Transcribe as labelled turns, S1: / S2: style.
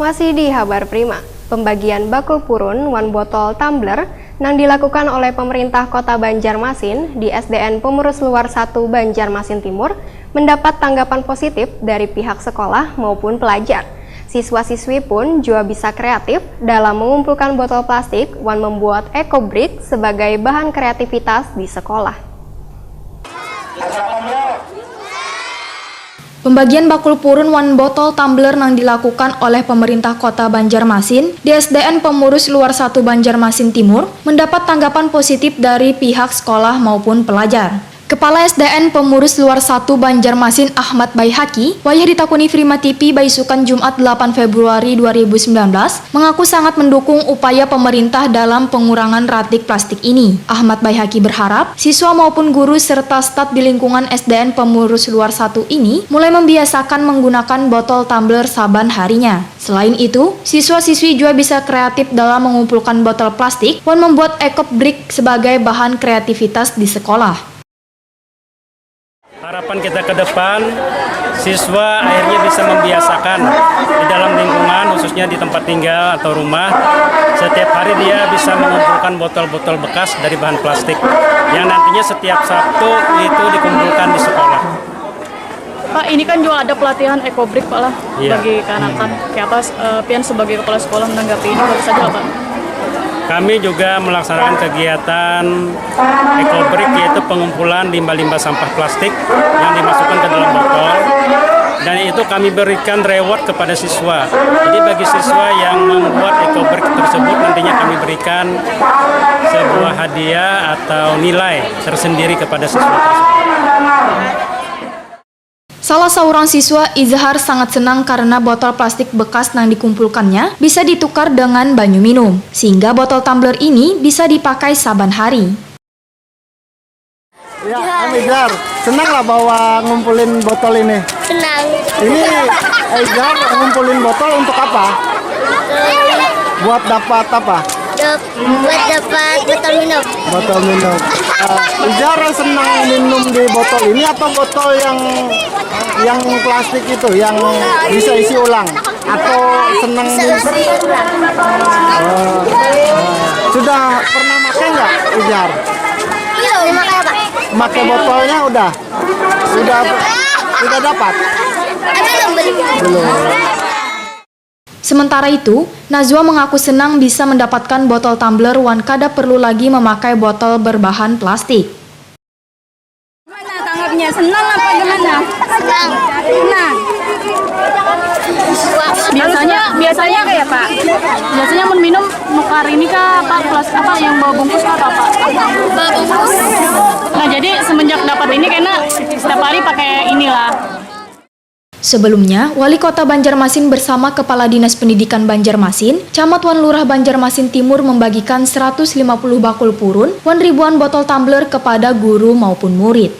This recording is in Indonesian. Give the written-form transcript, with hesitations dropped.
S1: Masih di Kabar Prima, pembagian bakul purun wan botol tumbler yang dilakukan oleh pemerintah Kota Banjarmasin di SDN Pengurus Luar 1 Banjarmasin Timur mendapat tanggapan positif dari pihak sekolah maupun pelajar. Siswa-siswi pun juga bisa kreatif dalam mengumpulkan botol plastik wan membuat eco-brick sebagai bahan kreativitas di sekolah.
S2: Pembagian bakul purun wan botol tumbler yang dilakukan oleh pemerintah Kota Banjarmasin di SDN Pengurus Luar 1 Banjarmasin Timur mendapat tanggapan positif dari pihak sekolah maupun pelajar. Kepala SDN Pengurus Luar 1 Banjarmasin Ahmad Baihaqi, wayah ditakuni Prima TV Baisukan Jumat 8 Februari 2019, mengaku sangat mendukung upaya pemerintah dalam pengurangan ratik plastik ini. Ahmad Baihaqi berharap siswa maupun guru serta staf di lingkungan SDN Pengurus Luar 1 ini mulai membiasakan menggunakan botol tumbler saban harinya. Selain itu, siswa-siswi juga bisa kreatif dalam mengumpulkan botol plastik dan membuat eco-brick sebagai bahan kreativitas di sekolah.
S3: Harapan kita ke depan, siswa akhirnya bisa membiasakan di dalam lingkungan, khususnya di tempat tinggal atau rumah. Setiap hari dia bisa mengumpulkan botol-botol bekas dari bahan plastik, yang nantinya setiap Sabtu itu dikumpulkan di sekolah.
S4: Pak, ini kan juga ada pelatihan eco-brick Pak lah, bagi kanak-kanak. Kayak apa, Pian sebagai kepala sekolah menanggapi ini baru saja Pak?
S3: Kami juga melaksanakan kegiatan eco-brick, yaitu pengumpulan limbah-limbah sampah plastik yang dimasukkan ke dalam botol, dan itu kami berikan reward kepada siswa. Jadi bagi siswa yang membuat eco-brick tersebut, nantinya kami berikan sebuah hadiah atau nilai tersendiri kepada siswa tersebut.
S2: Salah seorang siswa Izhar sangat senang karena botol plastik bekas yang dikumpulkannya bisa ditukar dengan banyu minum, sehingga botol tumbler ini bisa dipakai saban hari.
S5: Ya, Om Izhar, senang lah bawa ngumpulin botol ini?
S6: Senang.
S5: Ini Izhar ngumpulin botol untuk apa? Buat dapat apa?
S6: Buat dapat botol minum.
S5: Botol minum. Izhar senang minum di botol ini atau botol yang plastik itu, yang bisa isi ulang? Atau senang sudah pernah makan nggak, Izhar?
S6: Iya, makan apa?
S5: Pakai botolnya udah dapat? Belum.
S2: Sementara itu, Najwa mengaku senang bisa mendapatkan botol tumbler wan kada perlu lagi memakai botol berbahan plastik.
S4: Gimana tanggapnya? Senang apa gimana?
S6: Senang.
S4: Senang. Biasanya kayak Pak. Biasanya mau minum nukar ini kah Pak, plastik apa yang bawa bungkus apa Pak?
S6: Bawa bungkus.
S4: Nah, jadi semenjak dapat ini kayaknya setiap hari pakai inilah.
S2: Sebelumnya, Wali Kota Banjarmasin bersama Kepala Dinas Pendidikan Banjarmasin, Camat wan Lurah Banjarmasin Timur membagikan 150 bakul purun wan ribuan botol tumbler kepada guru maupun murid.